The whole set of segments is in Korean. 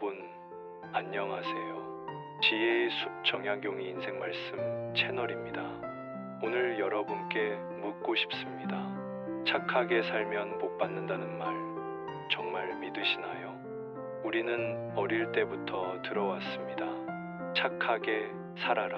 여러분, 안녕하세요. 지혜의 숲 정약용의 인생 말씀 채널입니다. 오늘 여러분께 묻고 싶습니다. 착하게 살면 복 받는다는 말, 정말 믿으시나요? 우리는 어릴 때부터 들어왔습니다. 착하게 살아라.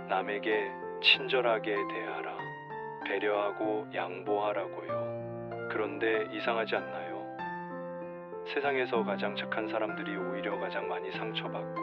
남에게 친절하게 대하라. 배려하고 양보하라고요. 그런데 이상하지 않나요? 세상에서 가장 착한 사람들이 오히려 가장 많이 상처받고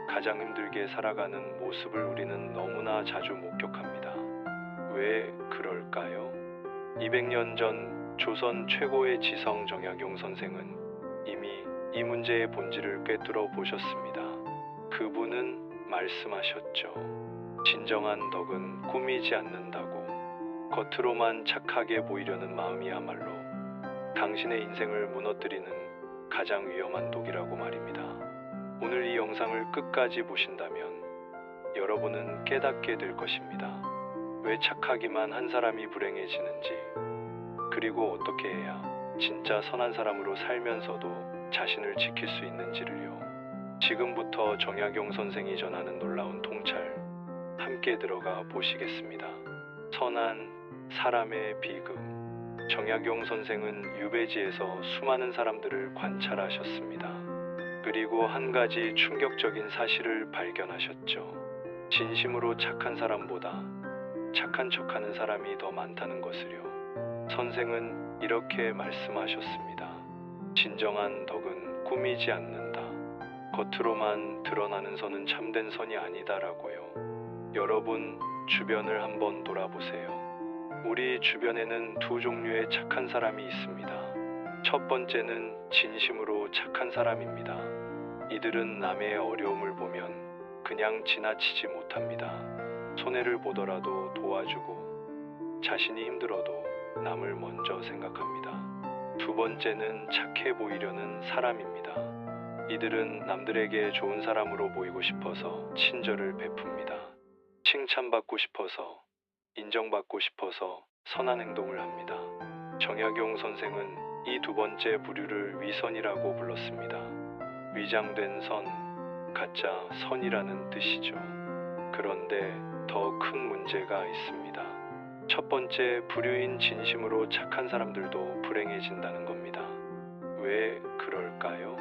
가장 힘들게 살아가는 모습을 우리는 너무나 자주 목격합니다. 왜 그럴까요? 200년 전 조선 최고의 지성 정약용 선생은 이미 이 문제의 본질을 꿰뚫어 보셨습니다. 그분은 말씀하셨죠. 진정한 덕은 꾸미지 않는다고. 겉으로만 착하게 보이려는 마음이야말로 당신의 인생을 무너뜨리는 가장 위험한 독이라고 말입니다. 오늘 이 영상을 끝까지 보신다면 여러분은 깨닫게 될 것입니다. 왜 착하기만 한 사람이 불행해지는지, 그리고 어떻게 해야 진짜 선한 사람으로 살면서도 자신을 지킬 수 있는지를요. 지금부터 정약용 선생이 전하는 놀라운 통찰, 함께 들어가 보시겠습니다. 선한 사람의 비극. 정약용 선생은 유배지에서 수많은 사람들을 관찰하셨습니다. 그리고 한 가지 충격적인 사실을 발견하셨죠. 진심으로 착한 사람보다 착한 척하는 사람이 더 많다는 것을요. 선생은 이렇게 말씀하셨습니다. 진정한 덕은 꾸미지 않는다. 겉으로만 드러나는 선은 참된 선이 아니다라고요. 여러분, 주변을 한번 돌아보세요. 우리 주변에는 두 종류의 착한 사람이 있습니다. 첫 번째는 진심으로 착한 사람입니다. 이들은 남의 어려움을 보면 그냥 지나치지 못합니다. 손해를 보더라도 도와주고 자신이 힘들어도 남을 먼저 생각합니다. 두 번째는 착해 보이려는 사람입니다. 이들은 남들에게 좋은 사람으로 보이고 싶어서 친절을 베풉니다. 칭찬받고 싶어서, 인정받고 싶어서 선한 행동을 합니다. 정약용 선생은 이 두 번째 부류를 위선이라고 불렀습니다. 위장된 선, 가짜 선이라는 뜻이죠. 그런데 더 큰 문제가 있습니다. 첫 번째 부류인 진심으로 착한 사람들도 불행해진다는 겁니다. 왜 그럴까요?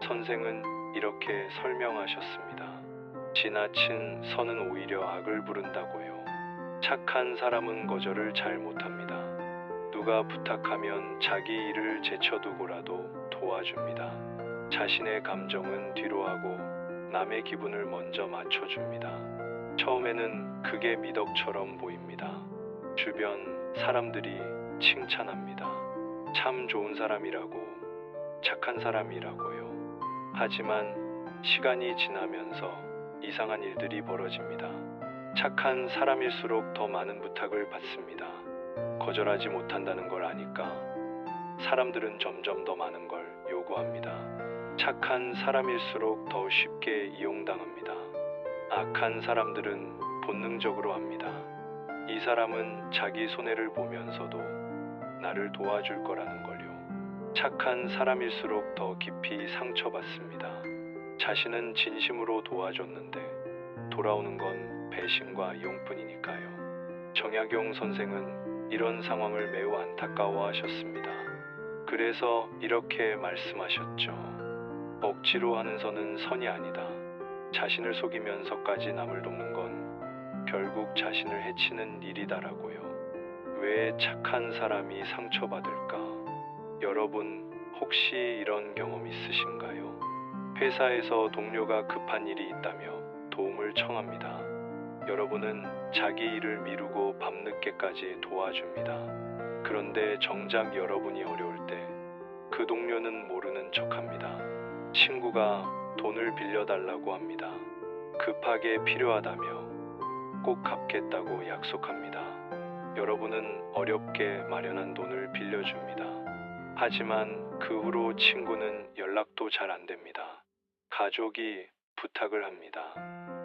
선생은 이렇게 설명하셨습니다. 지나친 선은 오히려 악을 부른다고요. 착한 사람은 거절을 잘 못합니다. 누가 부탁하면 자기 일을 제쳐두고라도 도와줍니다. 자신의 감정은 뒤로 하고 남의 기분을 먼저 맞춰줍니다. 처음에는 그게 미덕처럼 보입니다. 주변 사람들이 칭찬합니다. 참 좋은 사람이라고, 착한 사람이라고요. 하지만 시간이 지나면서 이상한 일들이 벌어집니다. 착한 사람일수록 더 많은 부탁을 받습니다. 거절하지 못한다는 걸 아니까 사람들은 점점 더 많은 걸 요구합니다. 착한 사람일수록 더 쉽게 이용당합니다. 악한 사람들은 본능적으로 합니다. 이 사람은 자기 손해를 보면서도 나를 도와줄 거라는 걸요. 착한 사람일수록 더 깊이 상처받습니다. 자신은 진심으로 도와줬는데 돌아오는 건 배신과 이용뿐이니까요. 정약용 선생은 이런 상황을 매우 안타까워하셨습니다. 그래서 이렇게 말씀하셨죠. 억지로 하는 선은 선이 아니다. 자신을 속이면서까지 남을 돕는 건 결국 자신을 해치는 일이다라고요. 왜 착한 사람이 상처받을까? 여러분, 혹시 이런 경험 있으신가요? 회사에서 동료가 급한 일이 있다며 도움을 청합니다. 여러분은 자기 일을 미루고 밤늦게까지 도와줍니다. 그런데 정작 여러분이 어려울 때 그 동료는 모르는 척합니다. 친구가 돈을 빌려달라고 합니다. 급하게 필요하다며 꼭 갚겠다고 약속합니다. 여러분은 어렵게 마련한 돈을 빌려줍니다. 하지만 그 후로 친구는 연락도 잘 안 됩니다. 가족이 부탁을 합니다.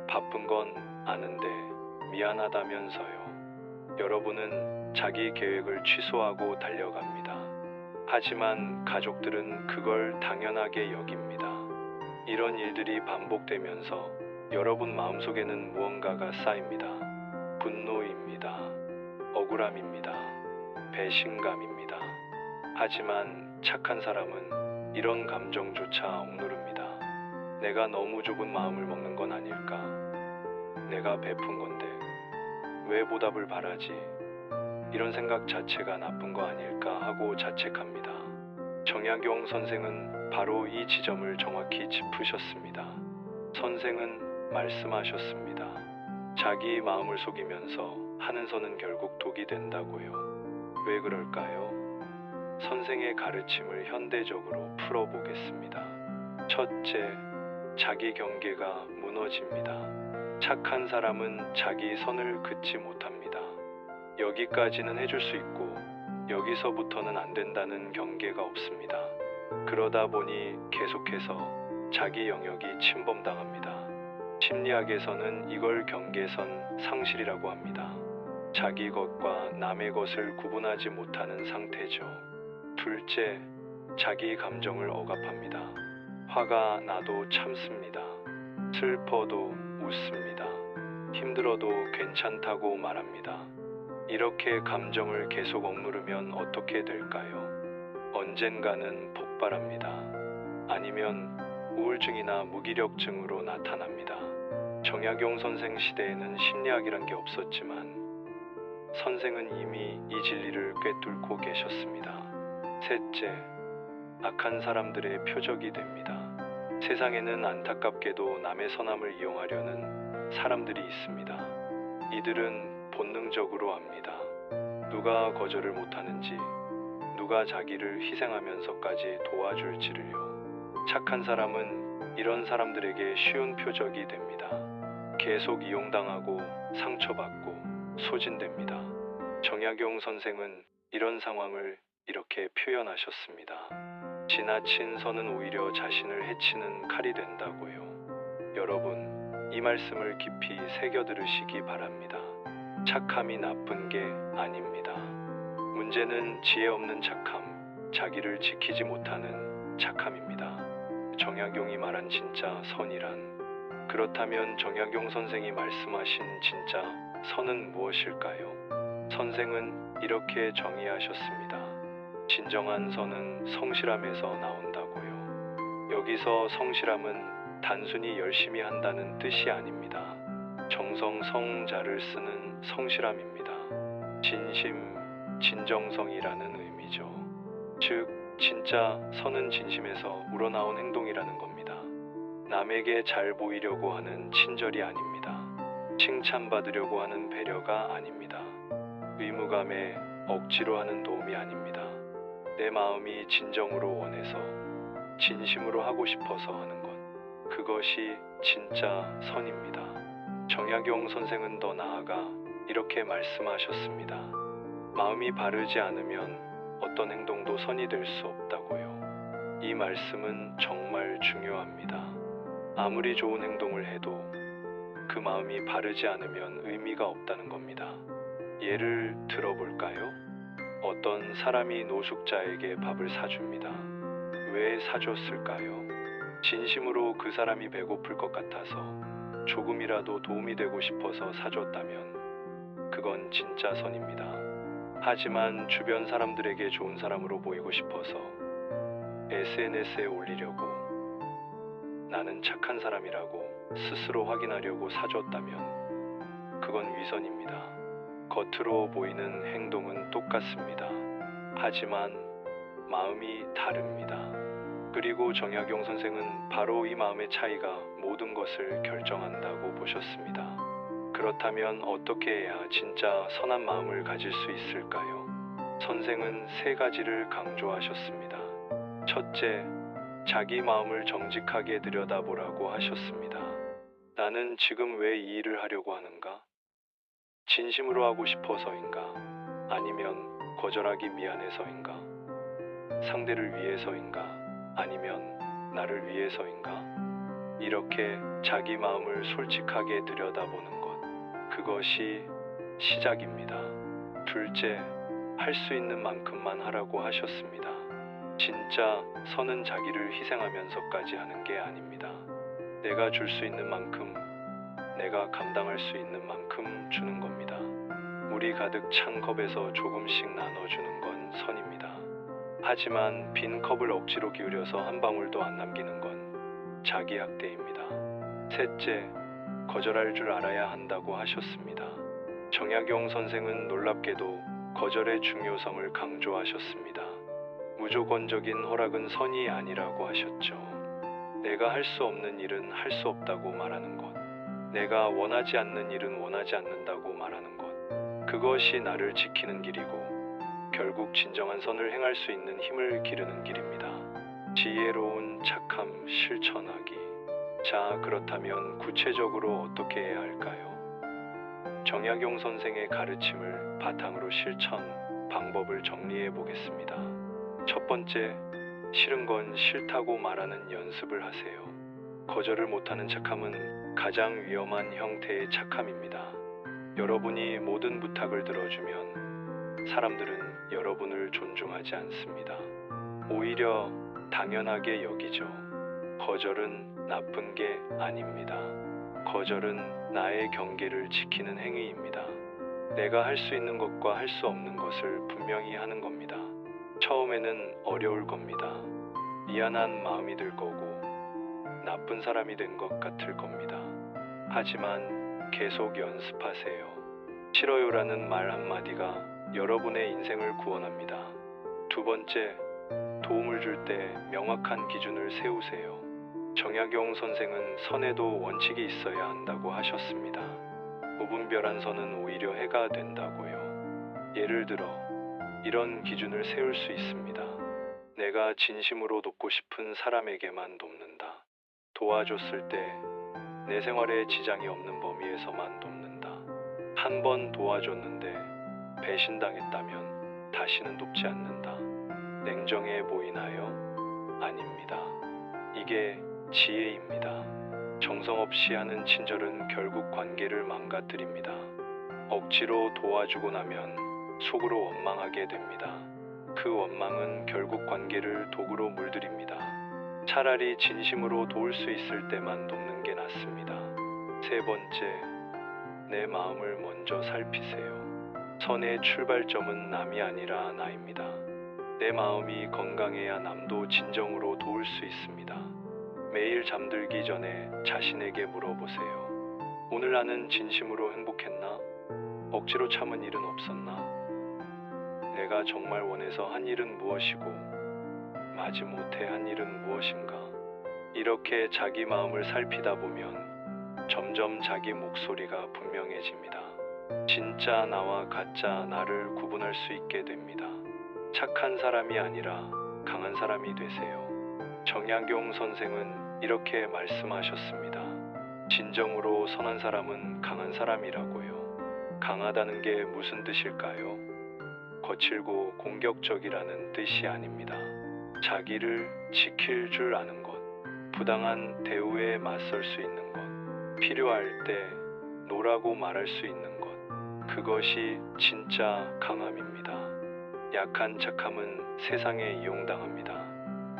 바쁜 건 아는데 미안하다면서요. 여러분은 자기 계획을 취소하고 달려갑니다. 하지만 가족들은 그걸 당연하게 여깁니다. 이런 일들이 반복되면서 여러분 마음속에는 무언가가 쌓입니다. 분노입니다. 억울함입니다. 배신감입니다. 하지만 착한 사람은 이런 감정조차 억누릅니다. 내가 너무 좁은 마음을 먹는 건 아닐까? 내가 베푼 건데 왜 보답을 바라지? 이런 생각 자체가 나쁜 거 아닐까 하고 자책합니다. 정약용 선생은 바로 이 지점을 정확히 짚으셨습니다. 선생은 말씀하셨습니다. 자기 마음을 속이면서 하는 선은 결국 독이 된다고요. 왜 그럴까요? 선생의 가르침을 현대적으로 풀어보겠습니다. 첫째, 자기 경계가 무너집니다. 착한 사람은 자기 선을 긋지 못합니다. 여기까지는 해줄 수 있고 여기서부터는 안 된다는 경계가 없습니다. 그러다 보니 계속해서 자기 영역이 침범당합니다. 심리학에서는 이걸 경계선 상실이라고 합니다. 자기 것과 남의 것을 구분하지 못하는 상태죠. 둘째, 자기 감정을 억압합니다. 화가 나도 참습니다. 슬퍼도 웃습니다. 힘들어도 괜찮다고 말합니다. 이렇게 감정을 계속 억누르면 어떻게 될까요? 언젠가는 폭발합니다. 아니면 우울증이나 무기력증으로 나타납니다. 정약용 선생 시대에는 심리학이란 게 없었지만 선생은 이미 이 진리를 꿰뚫고 계셨습니다. 셋째, 악한 사람들의 표적이 됩니다. 세상에는 안타깝게도 남의 선함을 이용하려는 사람들이 있습니다. 이들은 본능적으로 압니다. 누가 거절을 못하는지, 누가 자기를 희생하면서까지 도와줄지를요. 착한 사람은 이런 사람들에게 쉬운 표적이 됩니다. 계속 이용당하고 상처받고 소진됩니다. 정약용 선생은 이런 상황을 이렇게 표현하셨습니다. 지나친 선은 오히려 자신을 해치는 칼이 된다고요. 여러분, 이 말씀을 깊이 새겨 들으시기 바랍니다. 착함이 나쁜 게 아닙니다. 문제는 지혜 없는 착함, 자기를 지키지 못하는 착함입니다. 정약용이 말한 진짜 선이란, 그렇다면 정약용 선생이 말씀하신 진짜 선은 무엇일까요? 선생은 이렇게 정의하셨습니다. 진정한 선은 성실함에서 나온다고요. 여기서 성실함은 단순히 열심히 한다는 뜻이 아닙니다. 정성성자를 쓰는 성실함입니다. 진심, 진정성이라는 의미죠. 즉, 진짜 선은 진심에서 우러나온 행동이라는 겁니다. 남에게 잘 보이려고 하는 친절이 아닙니다. 칭찬받으려고 하는 배려가 아닙니다. 의무감에 억지로 하는 도움이 아닙니다. 내 마음이 진정으로 원해서, 진심으로 하고 싶어서 하는 것. 그것이 진짜 선입니다. 정약용 선생은 더 나아가 이렇게 말씀하셨습니다. 마음이 바르지 않으면 어떤 행동도 선이 될 수 없다고요. 이 말씀은 정말 중요합니다. 아무리 좋은 행동을 해도 그 마음이 바르지 않으면 의미가 없다는 겁니다. 예를 들어볼까요? 어떤 사람이 노숙자에게 밥을 사줍니다. 왜 사줬을까요? 진심으로 그 사람이 배고플 것 같아서 조금이라도 도움이 되고 싶어서 사줬다면 그건 진짜 선입니다. 하지만 주변 사람들에게 좋은 사람으로 보이고 싶어서 SNS에 올리려고, 나는 착한 사람이라고 스스로 확인하려고 사줬다면 그건 위선입니다. 겉으로 보이는 행동은 똑같습니다. 하지만 마음이 다릅니다. 그리고 정약용 선생은 바로 이 마음의 차이가 모든 것을 결정한다고 보셨습니다. 그렇다면 어떻게 해야 진짜 선한 마음을 가질 수 있을까요? 선생은 세 가지를 강조하셨습니다. 첫째, 자기 마음을 정직하게 들여다보라고 하셨습니다. 나는 지금 왜 이 일을 하려고 하는가? 진심으로 하고 싶어서인가? 아니면 거절하기 미안해서인가? 상대를 위해서인가? 아니면 나를 위해서인가? 이렇게 자기 마음을 솔직하게 들여다보는 것, 그것이 시작입니다. 둘째, 할 수 있는 만큼만 하라고 하셨습니다. 진짜 선은 자기를 희생하면서까지 하는 게 아닙니다. 내가 줄 수 있는 만큼, 내가 감당할 수 있는 만큼 주는 겁니다. 물이 가득 찬 컵에서 조금씩 나눠주는 건 선입니다. 하지만 빈 컵을 억지로 기울여서 한 방울도 안 남기는 건 자기 학대입니다. 셋째, 거절할 줄 알아야 한다고 하셨습니다. 정약용 선생은 놀랍게도 거절의 중요성을 강조하셨습니다. 무조건적인 허락은 선이 아니라고 하셨죠. 내가 할 수 없는 일은 할 수 없다고 말하는 것, 내가 원하지 않는 일은 원하지 않는다고 말하는 것, 그것이 나를 지키는 길이고 결국 진정한 선을 행할 수 있는 힘을 기르는 길입니다. 지혜로운 착함 실천하기. 자, 그렇다면 구체적으로 어떻게 해야 할까요? 정약용 선생의 가르침을 바탕으로 실천 방법을 정리해 보겠습니다. 첫 번째, 싫은 건 싫다고 말하는 연습을 하세요. 거절을 못하는 착함은 가장 위험한 형태의 착함입니다. 여러분이 모든 부탁을 들어주면 사람들은 여러분을 존중하지 않습니다. 오히려 당연하게 여기죠. 거절은 나쁜 게 아닙니다. 거절은 나의 경계를 지키는 행위입니다. 내가 할 수 있는 것과 할 수 없는 것을 분명히 하는 겁니다. 처음에는 어려울 겁니다. 미안한 마음이 들 거고 나쁜 사람이 된 것 같을 겁니다. 하지만 계속 연습하세요. 싫어요라는 말 한마디가 여러분의 인생을 구원합니다. 두 번째, 도움을 줄 때 명확한 기준을 세우세요. 정약용 선생은 선에도 원칙이 있어야 한다고 하셨습니다. 무분별한 선은 오히려 해가 된다고요. 예를 들어 이런 기준을 세울 수 있습니다. 내가 진심으로 돕고 싶은 사람에게만 돕는다. 도와줬을 때 내 생활에 지장이 없는 범위에서만 돕는다. 한 번 도와줬는데 배신당했다면 다시는 돕지 않는다. 냉정해 보이나요? 아닙니다. 이게 지혜입니다. 정성 없이 하는 친절은 결국 관계를 망가뜨립니다. 억지로 도와주고 나면 속으로 원망하게 됩니다. 그 원망은 결국 관계를 독으로 물들입니다. 차라리 진심으로 도울 수 있을 때만 돕는 게 낫습니다. 세 번째, 내 마음을 먼저 살피세요. 선의 출발점은 남이 아니라 나입니다. 내 마음이 건강해야 남도 진정으로 도울 수 있습니다. 매일 잠들기 전에 자신에게 물어보세요. 오늘 나는 진심으로 행복했나? 억지로 참은 일은 없었나? 내가 정말 원해서 한 일은 무엇이고 마지못해 한 일은 무엇인가? 이렇게 자기 마음을 살피다 보면 점점 자기 목소리가 분명해집니다. 진짜 나와 가짜 나를 구분할 수 있게 됩니다. 착한 사람이 아니라 강한 사람이 되세요. 정약용 선생은 이렇게 말씀하셨습니다. 진정으로 선한 사람은 강한 사람이라고요. 강하다는 게 무슨 뜻일까요? 거칠고 공격적이라는 뜻이 아닙니다. 자기를 지킬 줄 아는 것, 부당한 대우에 맞설 수 있는 것, 필요할 때 노라고 말할 수 있는 것, 그것이 진짜 강함입니다. 약한 착함은 세상에 이용당합니다.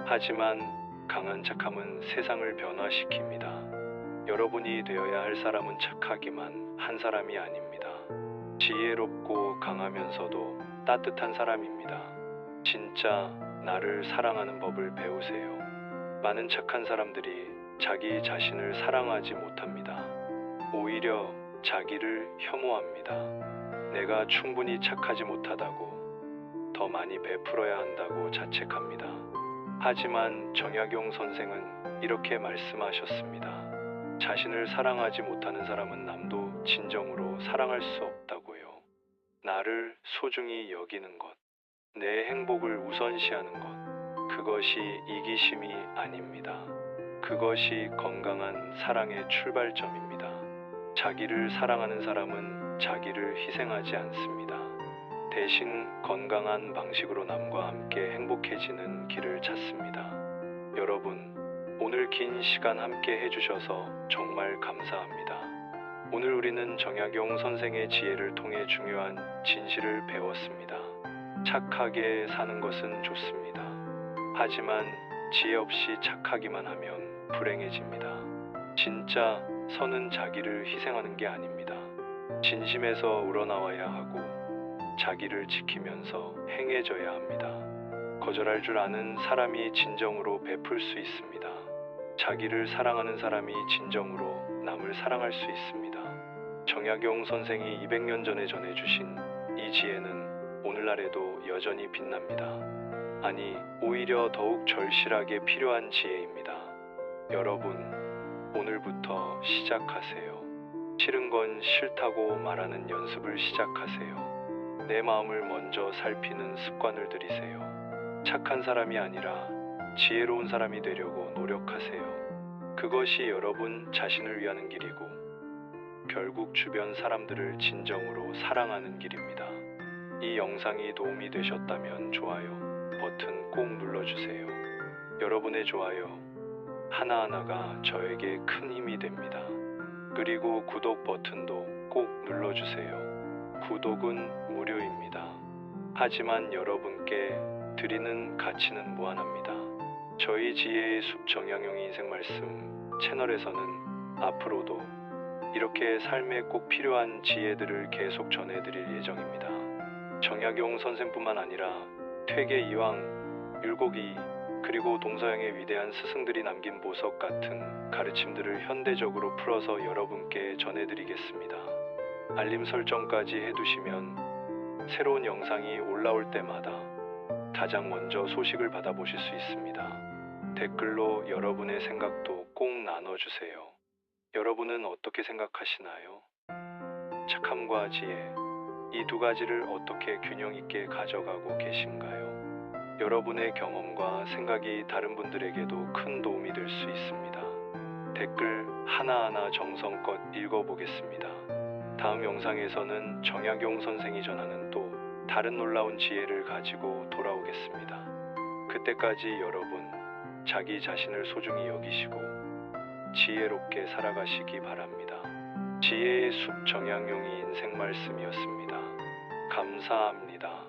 하지만 강한 착함은 세상을 변화시킵니다. 여러분이 되어야 할 사람은 착하기만 한 사람이 아닙니다. 지혜롭고 강하면서도 따뜻한 사람입니다. 진짜 나를 사랑하는 법을 배우세요. 많은 착한 사람들이 자기 자신을 사랑하지 못합니다. 오히려 자기를 혐오합니다. 내가 충분히 착하지 못하다고, 더 많이 베풀어야 한다고 자책합니다. 하지만 정약용 선생은 이렇게 말씀하셨습니다. 자신을 사랑하지 못하는 사람은 남도 진정으로 사랑할 수 없다고요. 나를 소중히 여기는 것, 내 행복을 우선시하는 것, 그것이 이기심이 아닙니다. 그것이 건강한 사랑의 출발점입니다. 자기를 사랑하는 사람은 자기를 희생하지 않습니다. 대신 건강한 방식으로 남과 함께 행복해지는 길을 찾습니다. 여러분, 오늘 긴 시간 함께 해주셔서 정말 감사합니다. 오늘 우리는 정약용 선생의 지혜를 통해 중요한 진실을 배웠습니다. 착하게 사는 것은 좋습니다. 하지만 지혜 없이 착하기만 하면 불행해집니다. 진짜 선은 자기를 희생하는 게 아닙니다. 진심에서 우러나와야 하고 자기를 지키면서 행해져야 합니다. 거절할 줄 아는 사람이 진정으로 베풀 수 있습니다. 자기를 사랑하는 사람이 진정으로 남을 사랑할 수 있습니다. 정약용 선생이 200년 전에 전해주신 이 지혜는 오늘날에도 여전히 빛납니다. 아니, 오히려 더욱 절실하게 필요한 지혜입니다. 여러분, 오늘부터 시작하세요. 싫은 건 싫다고 말하는 연습을 시작하세요. 내 마음을 먼저 살피는 습관을 들이세요. 착한 사람이 아니라 지혜로운 사람이 되려고 노력하세요. 그것이 여러분 자신을 위하는 길이고 결국 주변 사람들을 진정으로 사랑하는 길입니다. 이 영상이 도움이 되셨다면 좋아요 버튼 꼭 눌러주세요. 여러분의 좋아요 하나하나가 저에게 큰 힘이 됩니다. 그리고 구독 버튼도 꼭 눌러주세요. 구독은 무료입니다. 하지만 여러분께 드리는 가치는 무한합니다. 저희 지혜의 숲 정약용의 인생 말씀 채널에서는 앞으로도 이렇게 삶에 꼭 필요한 지혜들을 계속 전해드릴 예정입니다. 정약용 선생뿐만 아니라 퇴계 이황, 율곡이 그리고 동서양의 위대한 스승들이 남긴 보석 같은 가르침들을 현대적으로 풀어서 여러분께 전해드리겠습니다. 알림 설정까지 해두시면 새로운 영상이 올라올 때마다 가장 먼저 소식을 받아보실 수 있습니다. 댓글로 여러분의 생각도 꼭 나눠주세요. 여러분은 어떻게 생각하시나요? 착함과 지혜, 이 두 가지를 어떻게 균형 있게 가져가고 계신가요? 여러분의 경험과 생각이 다른 분들에게도 큰 도움이 될 수 있습니다. 댓글 하나하나 정성껏 읽어보겠습니다. 다음 영상에서는 정약용 선생이 전하는 또 다른 놀라운 지혜를 가지고 돌아오겠습니다. 그때까지 여러분, 자기 자신을 소중히 여기시고 지혜롭게 살아가시기 바랍니다. 지혜의 숲 정약용의 인생 말씀이었습니다. 감사합니다.